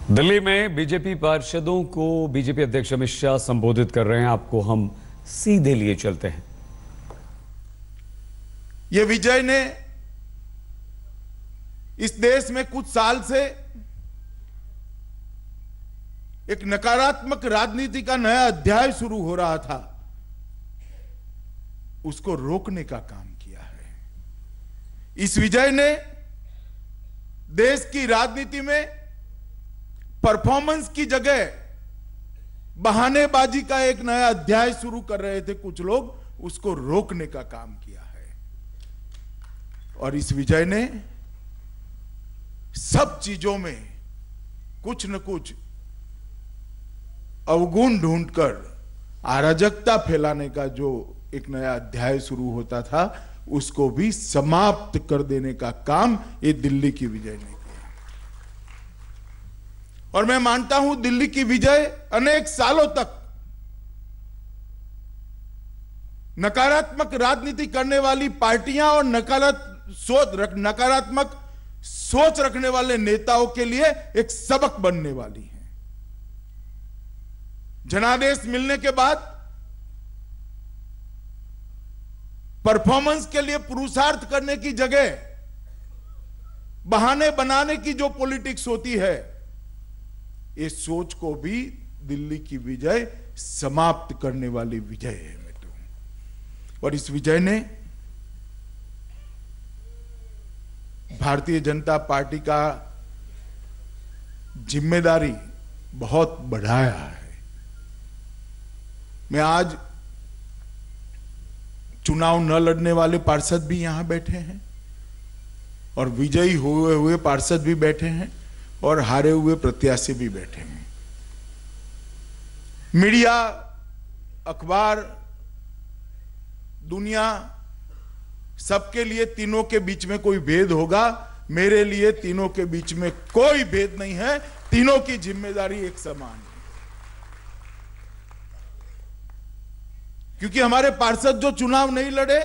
दिल्ली में बीजेपी पार्षदों को बीजेपी अध्यक्ष अमित शाह संबोधित कर रहे हैं। आपको हम सीधे लिए चलते हैं। ये विजय ने इस देश में कुछ साल से एक नकारात्मक राजनीति का नया अध्याय शुरू हो रहा था, उसको रोकने का काम किया है। इस विजय ने देश की राजनीति में परफॉर्मेंस की जगह बहानेबाजी का एक नया अध्याय शुरू कर रहे थे कुछ लोग, उसको रोकने का काम किया है। और इस विजय ने सब चीजों में कुछ न कुछ अवगुण ढूंढकर अराजकता फैलाने का जो एक नया अध्याय शुरू होता था, उसको भी समाप्त कर देने का काम ये दिल्ली की विजय ने किया। और मैं मानता हूं दिल्ली की विजय अनेक सालों तक नकारात्मक राजनीति करने वाली पार्टियां और नकारात्मक सोच रखने वाले नेताओं के लिए एक सबक बनने वाली है। जनादेश मिलने के बाद परफॉर्मेंस के लिए पुरुषार्थ करने की जगह बहाने बनाने की जो पॉलिटिक्स होती है, इस सोच को भी दिल्ली की विजय समाप्त करने वाली विजय है मित्रों। और इस विजय ने भारतीय जनता पार्टी का जिम्मेदारी बहुत बढ़ाया है। मैं आज चुनाव न लड़ने वाले पार्षद भी यहां बैठे हैं और विजयी हुए हुए पार्षद भी बैठे हैं और हारे हुए प्रत्याशी भी बैठे हैं। मीडिया, अखबार, दुनिया, सबके लिए तीनों के बीच में कोई भेद होगा। मेरे लिए तीनों के बीच में कोई भेद नहीं है। तीनों की जिम्मेदारी एक समान है, क्योंकि हमारे पार्षद जो चुनाव नहीं लड़े,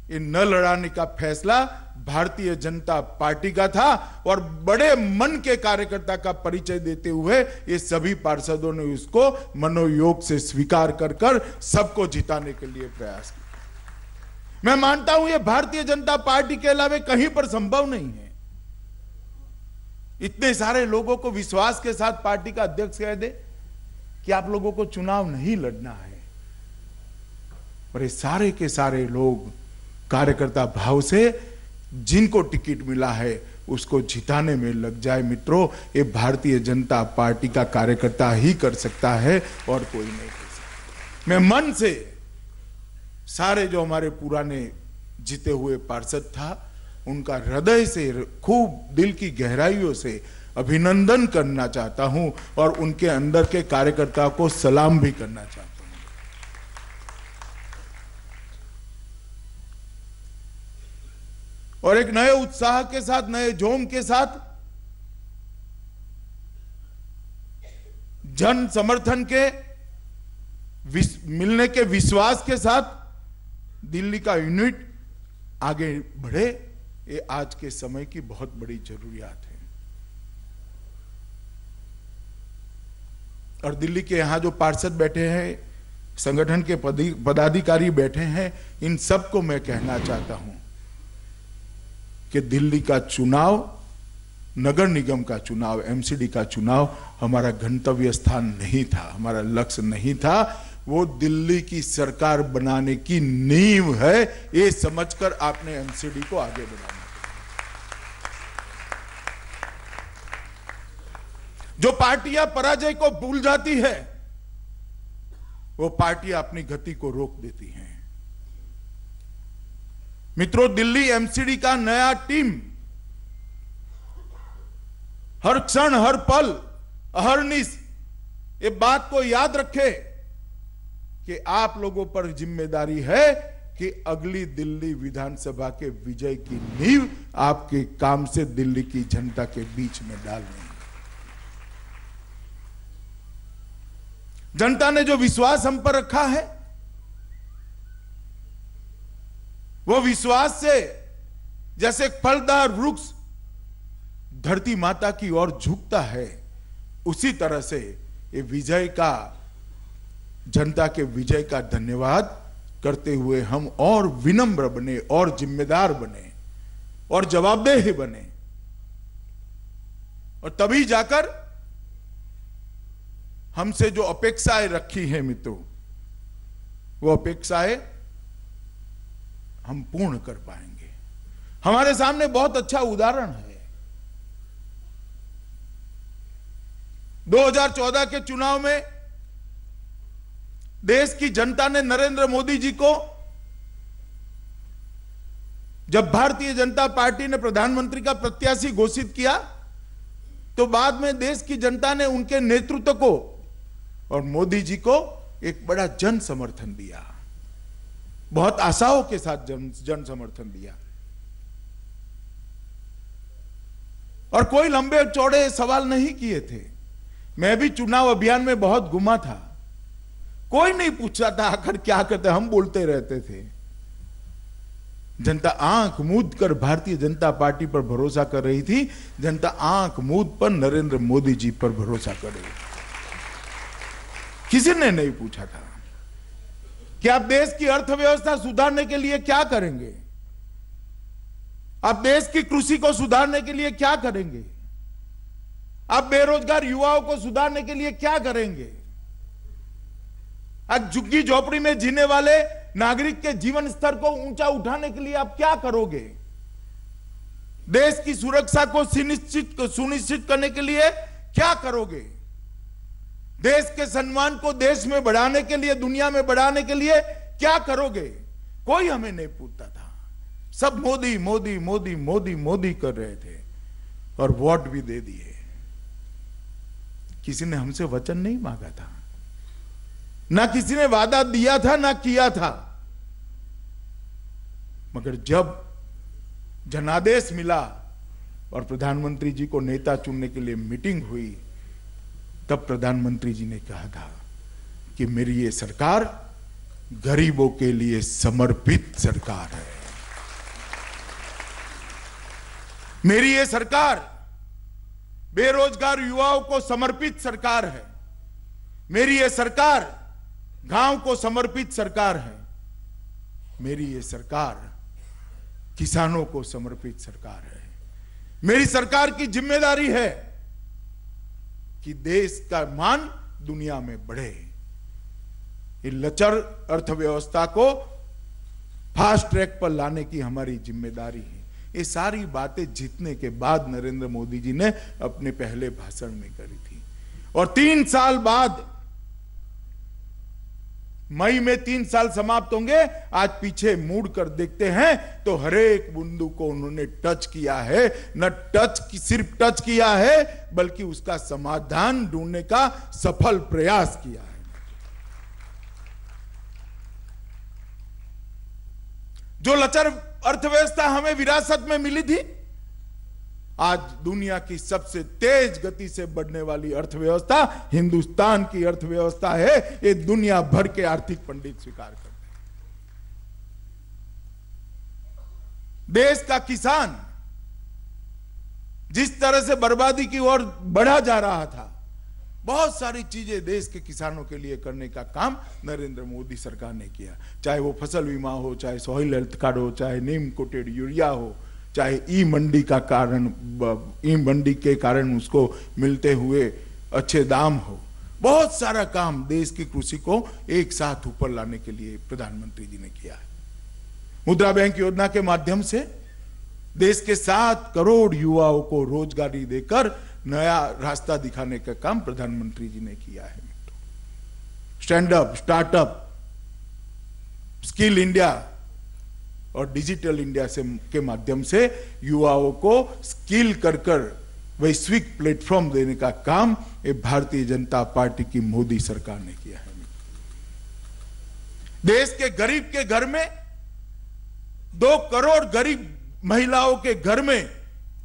ये न लड़ाने का फैसला भारतीय जनता पार्टी का था। और बड़े मन के कार्यकर्ता का परिचय देते हुए ये सभी पार्षदों ने उसको मनोयोग से स्वीकार कर सबको जिताने के लिए प्रयास किया। मैं मानता हूं ये भारतीय जनता पार्टी के अलावा कहीं पर संभव नहीं है। इतने सारे लोगों को विश्वास के साथ पार्टी का अध्यक्ष कह दे कि आप लोगों को चुनाव नहीं लड़ना है, और ये सारे के सारे लोग कार्यकर्ता भाव से जिनको टिकट मिला है उसको जिताने में लग जाए। मित्रों, ये भारतीय जनता पार्टी का कार्यकर्ता ही कर सकता है और कोई नहीं कर सकता। मैं मन से सारे जो हमारे पुराने जीते हुए पार्षद था, उनका हृदय से, खूब दिल की गहराइयों से अभिनंदन करना चाहता हूं और उनके अंदर के कार्यकर्ताओं को सलाम भी करना चाहता हूं। और एक नए उत्साह के साथ, नए जोम के साथ, जन समर्थन के मिलने के विश्वास के साथ दिल्ली का यूनिट आगे बढ़े, ये आज के समय की बहुत बड़ी जरूरियात है। और दिल्ली के यहां जो पार्षद बैठे हैं, संगठन के पदाधिकारी बैठे हैं, इन सबको मैं कहना चाहता हूं कि दिल्ली का चुनाव, नगर निगम का चुनाव, एमसीडी का चुनाव हमारा गंतव्य स्थान नहीं था, हमारा लक्ष्य नहीं था। वो दिल्ली की सरकार बनाने की नींव है, ये समझकर आपने एमसीडी को आगे बढ़ाना। जो पार्टियां पराजय को भूल जाती है, वो पार्टियां अपनी गति को रोक देती हैं। मित्रों, दिल्ली एमसीडी का नया टीम हर क्षण, हर पल, अहर्निश ये बात को याद रखे कि आप लोगों पर जिम्मेदारी है कि अगली दिल्ली विधानसभा के विजय की नींव आपके काम से दिल्ली की जनता के बीच में डालनी है। जनता ने जो विश्वास हम पर रखा है, वो विश्वास से जैसे फलदार वृक्ष धरती माता की ओर झुकता है, उसी तरह से ये विजय का, जनता के विजय का धन्यवाद करते हुए हम और विनम्र बने और जिम्मेदार बने और जवाबदेह बने, और तभी जाकर हमसे जो अपेक्षाएं रखी हैं मित्रों, वो अपेक्षाएं हम पूर्ण कर पाएंगे। हमारे सामने बहुत अच्छा उदाहरण है। 2014 के चुनाव में देश की जनता ने नरेंद्र मोदी जी को, जब भारतीय जनता पार्टी ने प्रधानमंत्री का प्रत्याशी घोषित किया, तो बाद में देश की जनता ने उनके नेतृत्व को और मोदी जी को एक बड़ा जन समर्थन दिया, बहुत आशाओं के साथ जन समर्थन दिया। और कोई लंबे चौड़े सवाल नहीं किए थे। मैं भी चुनाव अभियान में बहुत घुमा था, कोई नहीं पूछता था आखिर क्या करते, हम बोलते रहते थे। जनता आंख मूंद कर भारतीय जनता पार्टी पर भरोसा कर रही थी, जनता आंख मूंद पर नरेंद्र मोदी जी पर भरोसा कर रही थी। किसी ने नहीं पूछा था कि आप देश की अर्थव्यवस्था सुधारने के लिए क्या करेंगे, आप देश की कृषि को सुधारने के लिए क्या करेंगे, आप बेरोजगार युवाओं को सुधारने के लिए क्या करेंगे, आज झुग्गी झोपड़ी में जीने वाले नागरिक के जीवन स्तर को ऊंचा उठाने के लिए आप क्या करोगे, देश की सुरक्षा को सुनिश्चित करने के लिए क्या करोगे, देश के सम्मान को देश में बढ़ाने के लिए, दुनिया में बढ़ाने के लिए क्या करोगे। कोई हमें नहीं पूछता था, सब मोदी मोदी मोदी मोदी मोदी कर रहे थे और वोट भी दे दिए। किसी ने हमसे वचन नहीं मांगा था, ना किसी ने वादा दिया था, ना किया था। मगर जब जनादेश मिला और प्रधानमंत्री जी को नेता चुनने के लिए मीटिंग हुई, तब प्रधानमंत्री जी ने कहा था कि मेरी ये सरकार गरीबों के लिए समर्पित सरकार है, मेरी ये सरकार बेरोजगार युवाओं को समर्पित सरकार है, मेरी ये सरकार गांव को समर्पित सरकार है, मेरी ये सरकार किसानों को समर्पित सरकार है। मेरी सरकार की जिम्मेदारी है कि देश का मान दुनिया में बढ़े। ये लचर अर्थव्यवस्था को फास्ट ट्रैक पर लाने की हमारी जिम्मेदारी है। ये सारी बातें जीतने के बाद नरेंद्र मोदी जी ने अपने पहले भाषण में करी थी। और 3 साल बाद, मई में 3 साल समाप्त होंगे, आज पीछे मुड़ कर देखते हैं तो हर एक बिंदु को उन्होंने टच किया है। न सिर्फ टच किया है, बल्कि उसका समाधान ढूंढने का सफल प्रयास किया है। जो लचर अर्थव्यवस्था हमें विरासत में मिली थी, आज दुनिया की सबसे तेज गति से बढ़ने वाली अर्थव्यवस्था हिंदुस्तान की अर्थव्यवस्था है। ये दुनिया भर के आर्थिक पंडित स्वीकार करते हैं। देश का किसान जिस तरह से बर्बादी की ओर बढ़ा जा रहा था, बहुत सारी चीजें देश के किसानों के लिए करने का काम नरेंद्र मोदी सरकार ने किया। चाहे वो फसल बीमा हो, चाहे सॉइल हेल्थ कार्ड हो, चाहे नीम कोटेड यूरिया हो, चाहे ई मंडी के कारण उसको मिलते हुए अच्छे दाम हो। बहुत सारा काम देश की कृषि को एक साथ ऊपर लाने के लिए प्रधानमंत्री जी ने किया है। मुद्रा बैंक योजना के माध्यम से देश के 7 करोड़ युवाओं को रोजगारी देकर नया रास्ता दिखाने का काम प्रधानमंत्री जी ने किया है। Stand up, startup, skill India और डिजिटल इंडिया के माध्यम से युवाओं को स्किल कर वैश्विक प्लेटफॉर्म देने का काम ये भारतीय जनता पार्टी की मोदी सरकार ने किया है। देश के गरीब के घर में, 2 करोड़ गरीब महिलाओं के घर में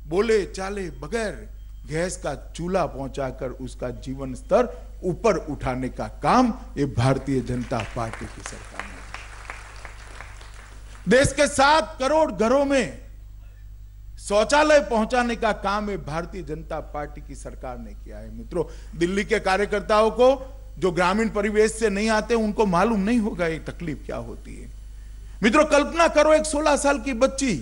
बोले चाले बगैर गैस का चूल्हा पहुंचाकर उसका जीवन स्तर ऊपर उठाने का काम ये भारतीय जनता पार्टी की सरकार ने। देश के 7 करोड़ घरों में शौचालय पहुंचाने का काम है भारतीय जनता पार्टी की सरकार ने किया है। मित्रों, दिल्ली के कार्यकर्ताओं को जो ग्रामीण परिवेश से नहीं आते उनको मालूम नहीं होगा ये तकलीफ क्या होती है। मित्रों, कल्पना करो एक 16 साल की बच्ची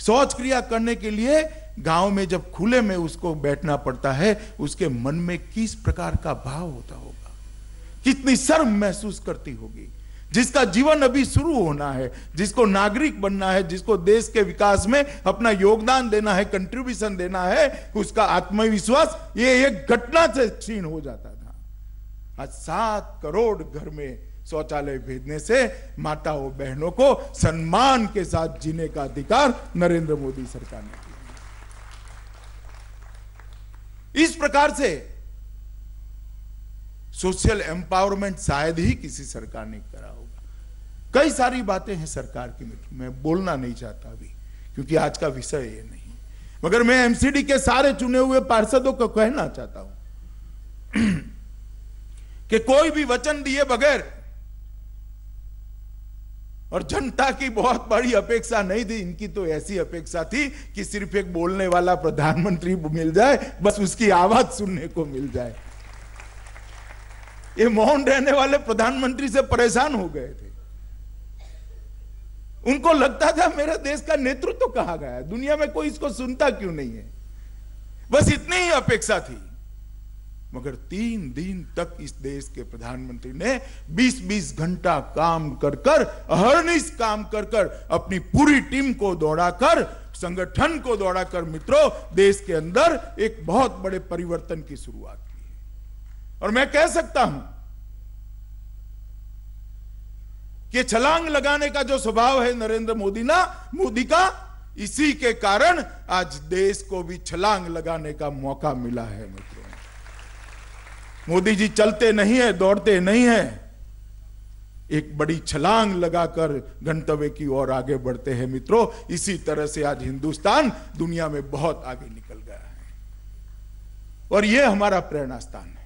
शौच क्रिया करने के लिए गांव में जब खुले में उसको बैठना पड़ता है, उसके मन में किस प्रकार का भाव होता होगा, कितनी शर्म महसूस करती होगी। जिसका जीवन अभी शुरू होना है, जिसको नागरिक बनना है, जिसको देश के विकास में अपना योगदान देना है, कंट्रीब्यूशन देना है, उसका आत्मविश्वास ये एक घटना से क्षीण हो जाता था। आज 7 करोड़ घर में शौचालय भेजने से माताओं बहनों को सम्मान के साथ जीने का अधिकार नरेंद्र मोदी सरकार ने दिया। इस प्रकार से सोशल एम्पावरमेंट शायद ही किसी सरकार ने करा होगा। कई सारी बातें हैं सरकार की, मित्र, मैं बोलना नहीं चाहता अभी क्योंकि आज का विषय ये नहीं, मगर मैं एमसीडी के सारे चुने हुए पार्षदों को कहना चाहता हूं कि कोई भी वचन दिए बगैर, और जनता की बहुत बड़ी अपेक्षा नहीं थी, इनकी तो ऐसी अपेक्षा थी कि सिर्फ एक बोलने वाला प्रधानमंत्री मिल जाए, बस उसकी आवाज सुनने को मिल जाए। ये मौन रहने वाले प्रधानमंत्री से परेशान हो गए थे। उनको लगता था मेरे देश का नेतृत्व तो कहां गया, दुनिया में कोई इसको सुनता क्यों नहीं है, बस इतनी ही अपेक्षा थी। मगर 3 दिन तक इस देश के प्रधानमंत्री ने 20-20 घंटा काम कर कर, अहर्निश काम कर कर, अपनी पूरी टीम को दौड़ाकर, संगठन को दौड़ाकर, मित्रों, देश के अंदर एक बहुत बड़े परिवर्तन की शुरुआत की है। और मैं कह सकता हूं कि छलांग लगाने का जो स्वभाव है नरेंद्र मोदी का, इसी के कारण आज देश को भी छलांग लगाने का मौका मिला है। मित्रों, मोदी जी चलते नहीं है, दौड़ते नहीं है, एक बड़ी छलांग लगाकर गंतव्य की ओर आगे बढ़ते हैं। मित्रों, इसी तरह से आज हिंदुस्तान दुनिया में बहुत आगे निकल गया है और यह हमारा प्रेरणा स्थान है।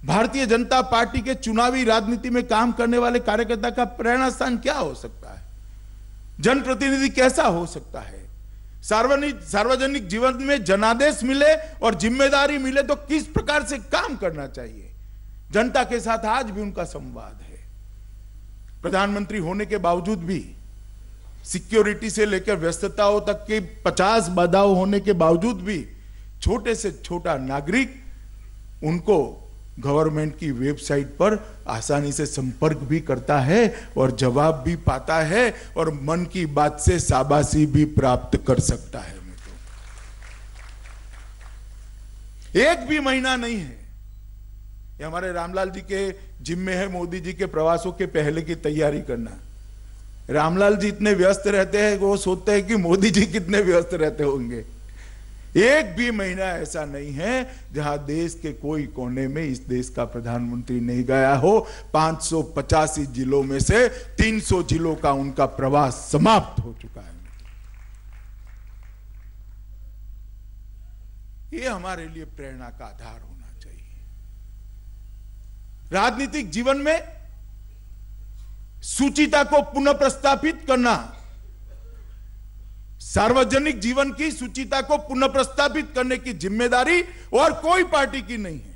भारतीय जनता पार्टी के चुनावी राजनीति में काम करने वाले कार्यकर्ता का प्रेरणा स्थान क्या हो सकता है, जनप्रतिनिधि कैसा हो सकता है, सार्वजनिक जीवन में जनादेश मिले और जिम्मेदारी मिले तो किस प्रकार से काम करना चाहिए, जनता के साथ आज भी उनका संवाद है। प्रधानमंत्री होने के बावजूद भी, सिक्योरिटी से लेकर व्यस्तताओं तक की 50 बाधाओं होने के बावजूद भी, छोटे से छोटा नागरिक उनको गवर्नमेंट की वेबसाइट पर आसानी से संपर्क भी करता है और जवाब भी पाता है और मन की बात से शाबाशी भी प्राप्त कर सकता है। एक भी महीना नहीं है, ये हमारे रामलाल जी के जिम्मे है मोदी जी के प्रवासों के पहले की तैयारी करना। रामलाल जी इतने व्यस्त रहते हैं, वो सोचते हैं कि मोदी जी कितने व्यस्त रहते होंगे। एक भी महीना ऐसा नहीं है जहां देश के कोई कोने में इस देश का प्रधानमंत्री नहीं गया हो। 585 जिलों में से 300 जिलों का उनका प्रवास समाप्त हो चुका है। ये हमारे लिए प्रेरणा का आधार होना चाहिए। राजनीतिक जीवन में सुचिता को पुनः प्रस्तापित करना, सार्वजनिक जीवन की सुचिता को पुनः प्रस्तापित करने की जिम्मेदारी और कोई पार्टी की नहीं है,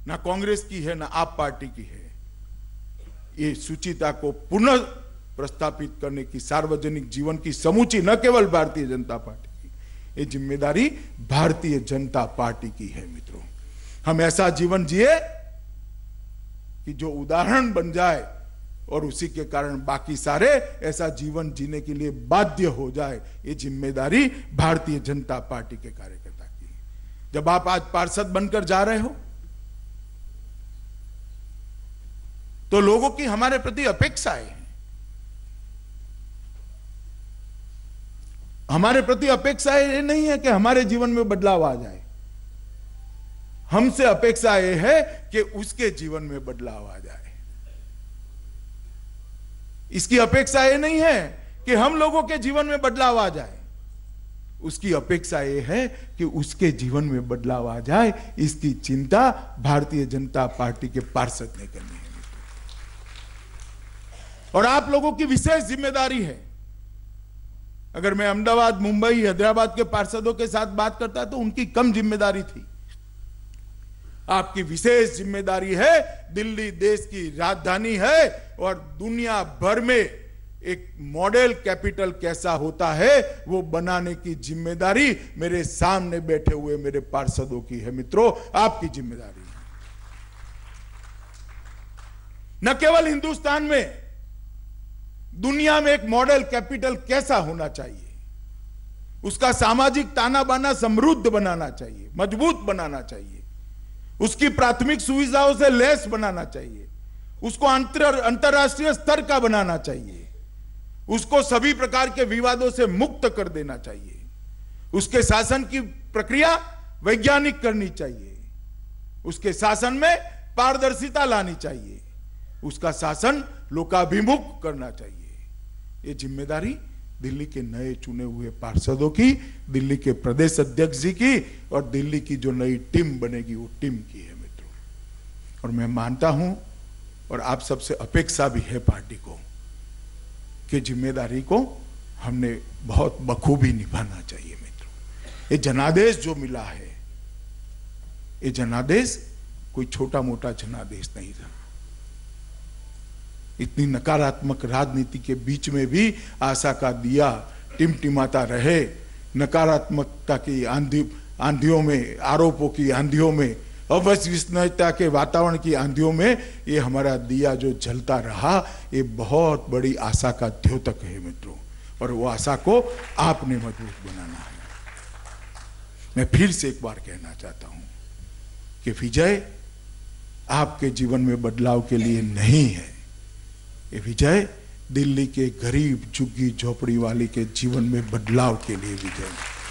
ना कांग्रेस की है, ना आप पार्टी की है। ये सुचिता को पुनः प्रस्तापित करने की, सार्वजनिक जीवन की समूची, न केवल भारतीय जनता पार्टी की, ये जिम्मेदारी भारतीय जनता पार्टी की है। मित्रों, हम ऐसा जीवन जिए कि जो उदाहरण बन जाए और उसी के कारण बाकी सारे ऐसा जीवन जीने के लिए बाध्य हो जाए, ये जिम्मेदारी भारतीय जनता पार्टी के कार्यकर्ता की है। जब आप आज पार्षद बनकर जा रहे हो तो लोगों की हमारे प्रति अपेक्षाएं हैं। हमारे प्रति अपेक्षाएं ये नहीं है कि हमारे जीवन में बदलाव आ जाए, हमसे अपेक्षा यह है कि उसके जीवन में बदलाव आ जाए। इसकी अपेक्षा यह नहीं है कि हम लोगों के जीवन में बदलाव आ जाए, उसकी अपेक्षा यह है कि उसके जीवन में बदलाव आ जाए। इसकी चिंता भारतीय जनता पार्टी के पार्षद ने करनी है। और आप लोगों की विशेष जिम्मेदारी है। अगर मैं अहमदाबाद, मुंबई, हैदराबाद के पार्षदों के साथ बात करता तो उनकी कम जिम्मेदारी थी। आपकी विशेष जिम्मेदारी है। दिल्ली देश की राजधानी है और दुनिया भर में एक मॉडल कैपिटल कैसा होता है वो बनाने की जिम्मेदारी मेरे सामने बैठे हुए मेरे पार्षदों की है। मित्रों, आपकी जिम्मेदारी है। न केवल हिंदुस्तान में, दुनिया में एक मॉडल कैपिटल कैसा होना चाहिए, उसका सामाजिक ताना बाना समृद्ध बनाना चाहिए, मजबूत बनाना चाहिए, उसकी प्राथमिक सुविधाओं से लैस बनाना चाहिए, उसको अंतरराष्ट्रीय स्तर का बनाना चाहिए, उसको सभी प्रकार के विवादों से मुक्त कर देना चाहिए, उसके शासन की प्रक्रिया वैज्ञानिक करनी चाहिए, उसके शासन में पारदर्शिता लानी चाहिए, उसका शासन लोकाभिमुख करना चाहिए। ये जिम्मेदारी दिल्ली के नए चुने हुए पार्षदों की, दिल्ली के प्रदेश अध्यक्ष जी की और दिल्ली की जो नई टीम बनेगी वो टीम की है मित्रों। और मैं मानता हूं और आप सबसे अपेक्षा भी है पार्टी को कि जिम्मेदारी को हमने बहुत बखूबी निभाना चाहिए मित्रों। ये जनादेश जो मिला है, ये जनादेश कोई छोटा मोटा जनादेश नहीं था। इतनी नकारात्मक राजनीति के बीच में भी आशा का दिया टिमटिमाता रहे। नकारात्मकता की आंधियों में, आरोपों की आंधियों में, अविश्वसनीयता के वातावरण की आंधियों में ये हमारा दिया जो जलता रहा, ये बहुत बड़ी आशा का द्योतक है मित्रों। और वो आशा को आपने मजबूत बनाना है। मैं फिर से एक बार कहना चाहता हूं कि विजय आपके जीवन में बदलाव के लिए नहीं है, ये विजय दिल्ली के गरीब झुग्गी झोपड़ी वाले के जीवन में बदलाव के लिए विजय है।